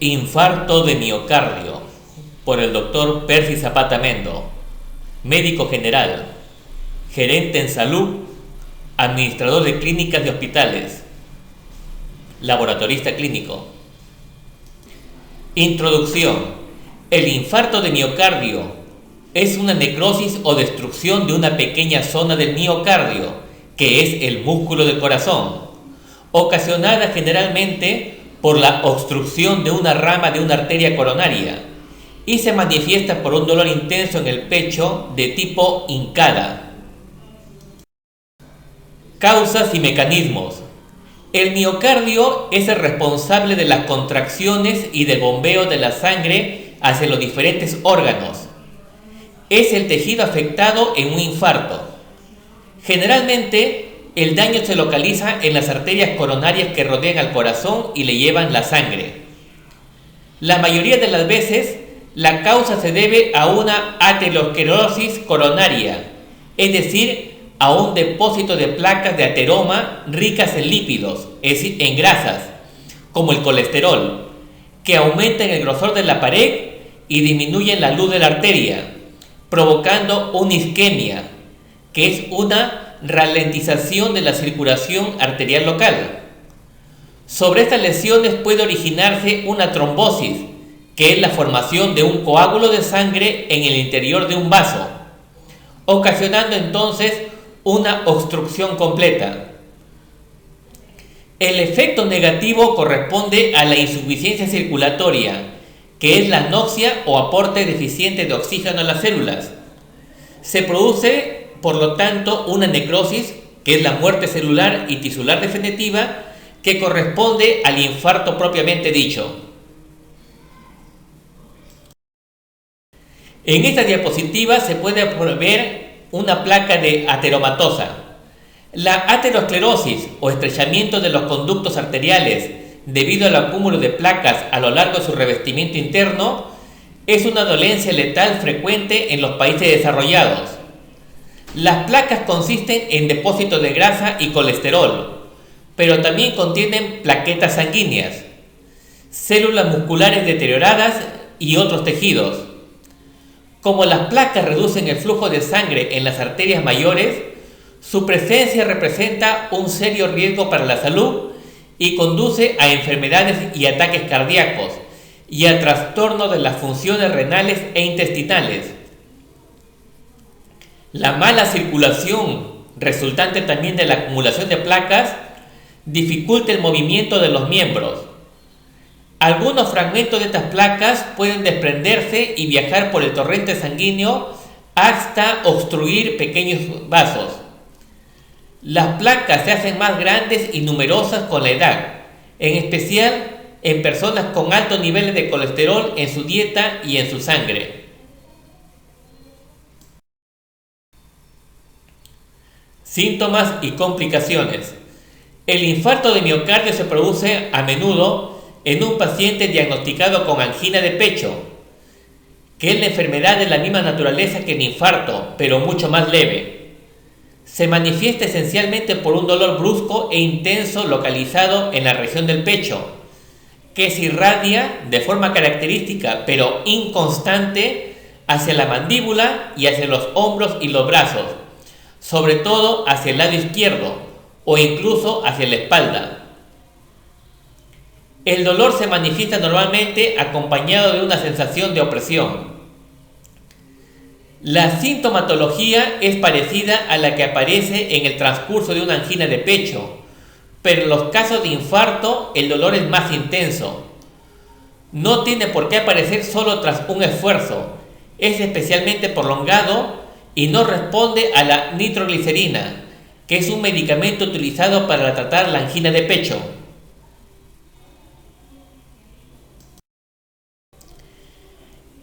Infarto de miocardio por el doctor Percy Zapata Mendo, médico general, gerente en salud, administrador de clínicas de hospitales, laboratorista clínico. Introducción. El infarto de miocardio es una necrosis o destrucción de una pequeña zona del miocardio, que es el músculo del corazón, ocasionada generalmente por la obstrucción de una rama de una arteria coronaria, y se manifiesta por un dolor intenso en el pecho de tipo hincada. Causas y mecanismos. El miocardio es el responsable de las contracciones y del bombeo de la sangre hacia los diferentes órganos. Es el tejido afectado en un infarto. Generalmente, el daño se localiza en las arterias coronarias que rodean al corazón y le llevan la sangre. La mayoría de las veces, la causa se debe a una aterosclerosis coronaria, es decir, a un depósito de placas de ateroma ricas en lípidos, es decir, en grasas, como el colesterol, que aumentan el grosor de la pared y disminuyen la luz de la arteria, provocando una isquemia, que es una ralentización de la circulación arterial local. Sobre estas lesiones puede originarse una trombosis, que es la formación de un coágulo de sangre en el interior de un vaso, ocasionando entonces una obstrucción completa. El efecto negativo corresponde a la insuficiencia circulatoria, que es la anoxia o aporte deficiente de oxígeno a las células. Se produce, por lo tanto, una necrosis, que es la muerte celular y tisular definitiva, que corresponde al infarto propiamente dicho. En esta diapositiva se puede ver una placa de ateromatosa. La aterosclerosis o estrechamiento de los conductos arteriales debido al acúmulo de placas a lo largo de su revestimiento interno es una dolencia letal frecuente en los países desarrollados. Las placas consisten en depósitos de grasa y colesterol, pero también contienen plaquetas sanguíneas, células musculares deterioradas y otros tejidos. Como las placas reducen el flujo de sangre en las arterias mayores, su presencia representa un serio riesgo para la salud y conduce a enfermedades y ataques cardíacos y a trastornos de las funciones renales e intestinales. La mala circulación, resultante también de la acumulación de placas, dificulta el movimiento de los miembros. Algunos fragmentos de estas placas pueden desprenderse y viajar por el torrente sanguíneo hasta obstruir pequeños vasos. Las placas se hacen más grandes y numerosas con la edad, en especial en personas con altos niveles de colesterol en su dieta y en su sangre. Síntomas y complicaciones. El infarto de miocardio se produce a menudo en un paciente diagnosticado con angina de pecho, que es la enfermedad de la misma naturaleza que el infarto, pero mucho más leve. Se manifiesta esencialmente por un dolor brusco e intenso localizado en la región del pecho, que se irradia de forma característica, pero inconstante, hacia la mandíbula y hacia los hombros y los brazos, sobre todo hacia el lado izquierdo o incluso hacia la espalda. El dolor se manifiesta normalmente acompañado de una sensación de opresión. La sintomatología es parecida a la que aparece en el transcurso de una angina de pecho, pero en los casos de infarto el dolor es más intenso. No tiene por qué aparecer solo tras un esfuerzo, es especialmente prolongado y no responde a la nitroglicerina, que es un medicamento utilizado para tratar la angina de pecho.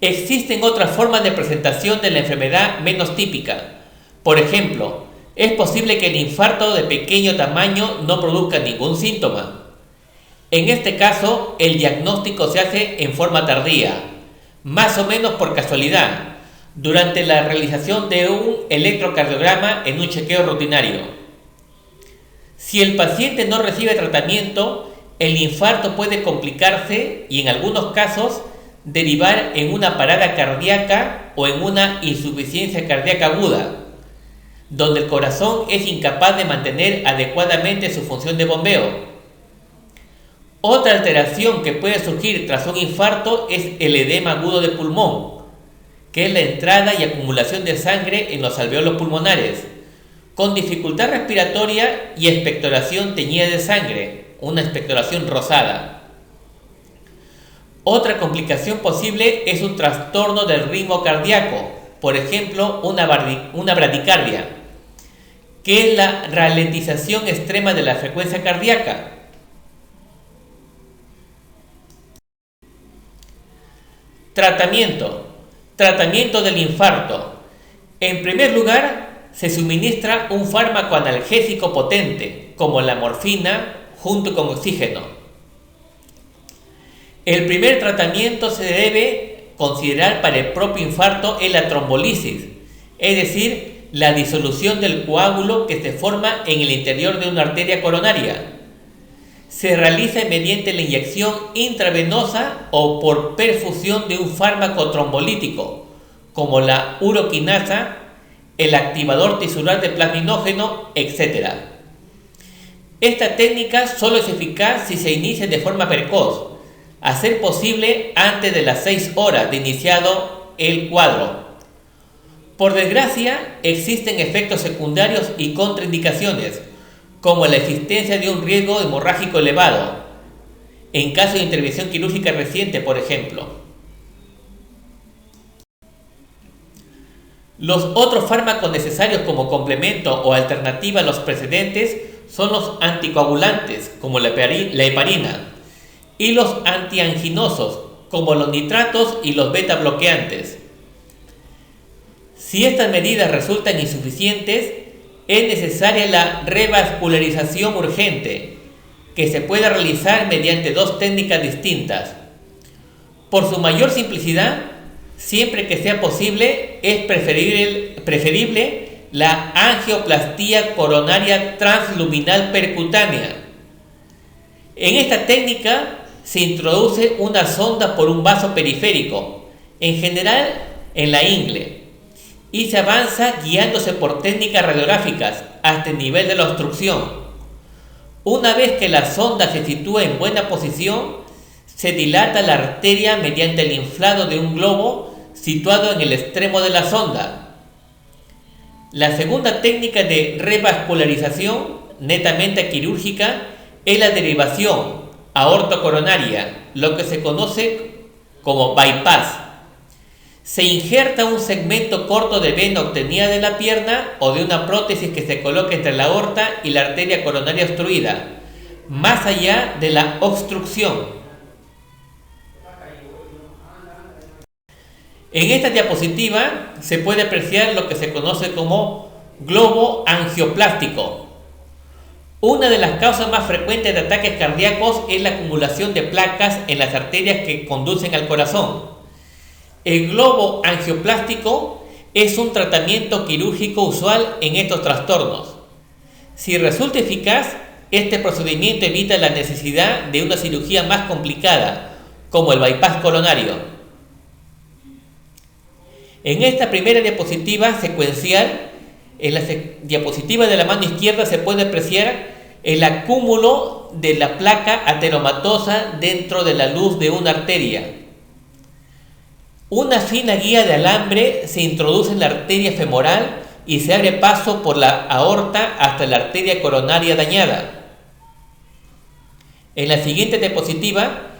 Existen otras formas de presentación de la enfermedad menos típica. Por ejemplo, es posible que el infarto de pequeño tamaño no produzca ningún síntoma. En este caso, el diagnóstico se hace en forma tardía, más o menos por casualidad, durante la realización de un electrocardiograma en un chequeo rutinario. Si el paciente no recibe tratamiento, el infarto puede complicarse y en algunos casos derivar en una parada cardíaca o en una insuficiencia cardíaca aguda, donde el corazón es incapaz de mantener adecuadamente su función de bombeo. Otra alteración que puede surgir tras un infarto es el edema agudo de pulmón, que es la entrada y acumulación de sangre en los alveolos pulmonares, con dificultad respiratoria y expectoración teñida de sangre, una expectoración rosada. Otra complicación posible es un trastorno del ritmo cardíaco, por ejemplo, una bradicardia, que es la ralentización extrema de la frecuencia cardíaca. Tratamiento del infarto. En primer lugar, se suministra un fármaco analgésico potente, como la morfina, junto con oxígeno. El primer tratamiento se debe considerar para el propio infarto es la trombolisis, es decir, la disolución del coágulo que se forma en el interior de una arteria coronaria. Se realiza mediante la inyección intravenosa o por perfusión de un fármaco trombolítico, como la uroquinasa, el activador tisular de plasminógeno, etc. Esta técnica solo es eficaz si se inicia de forma precoz, a ser posible antes de las 6 horas de iniciado el cuadro. Por desgracia, existen efectos secundarios y contraindicaciones, como la existencia de un riesgo hemorrágico elevado, en caso de intervención quirúrgica reciente, por ejemplo. Los otros fármacos necesarios como complemento o alternativa a los precedentes son los anticoagulantes, como la heparina, y los antianginosos, como los nitratos y los beta bloqueantes. Si estas medidas resultan insuficientes, es necesaria la revascularización urgente, que se puede realizar mediante 2 técnicas distintas. Por su mayor simplicidad, siempre que sea posible, es preferible la angioplastía coronaria transluminal percutánea. En esta técnica se introduce una sonda por un vaso periférico, en general en la ingle, y se avanza guiándose por técnicas radiográficas hasta el nivel de la obstrucción. Una vez que la sonda se sitúa en buena posición, se dilata la arteria mediante el inflado de un globo situado en el extremo de la sonda. La segunda técnica de revascularización, netamente quirúrgica, es la derivación aortocoronaria, lo que se conoce como bypass. Se injerta un segmento corto de vena obtenida de la pierna o de una prótesis que se coloca entre la aorta y la arteria coronaria obstruida, más allá de la obstrucción. En esta diapositiva se puede apreciar lo que se conoce como globo angioplástico. Una de las causas más frecuentes de ataques cardíacos es la acumulación de placas en las arterias que conducen al corazón. El globo angioplástico es un tratamiento quirúrgico usual en estos trastornos. Si resulta eficaz, este procedimiento evita la necesidad de una cirugía más complicada, como el bypass coronario. En esta primera diapositiva secuencial, en la diapositiva de la mano izquierda se puede apreciar el acúmulo de la placa ateromatosa dentro de la luz de una arteria. Una fina guía de alambre se introduce en la arteria femoral y se abre paso por la aorta hasta la arteria coronaria dañada. En la siguiente diapositiva,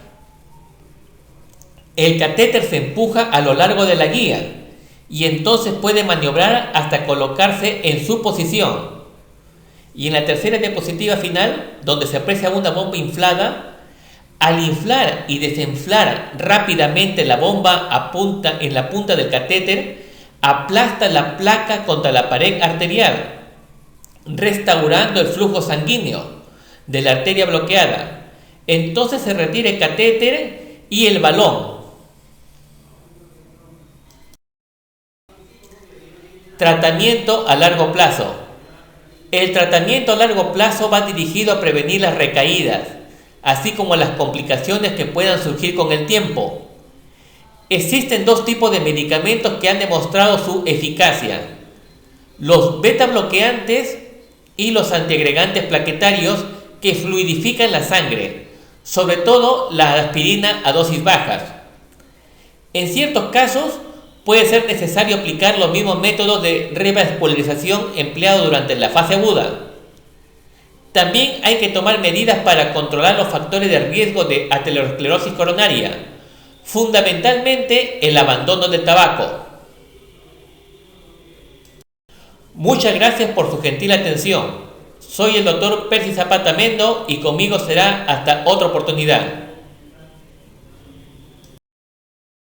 el catéter se empuja a lo largo de la guía y entonces puede maniobrar hasta colocarse en su posición. Y en la tercera diapositiva final, donde se aprecia una bomba inflada, al inflar y desinflar rápidamente la bomba en la punta del catéter, aplasta la placa contra la pared arterial, restaurando el flujo sanguíneo de la arteria bloqueada. Entonces se retira el catéter y el balón. Tratamiento a largo plazo. El tratamiento a largo plazo va dirigido a prevenir las recaídas, así como las complicaciones que puedan surgir con el tiempo. Existen dos tipos de medicamentos que han demostrado su eficacia: los beta bloqueantes y los antiagregantes plaquetarios que fluidifican la sangre, sobre todo la aspirina a dosis bajas. En ciertos casos puede ser necesario aplicar los mismos métodos de revascularización empleados durante la fase aguda. También hay que tomar medidas para controlar los factores de riesgo de aterosclerosis coronaria, fundamentalmente el abandono del tabaco. Muchas gracias por su gentil atención. Soy el Dr. Percy Zapata Mendo y conmigo será hasta otra oportunidad.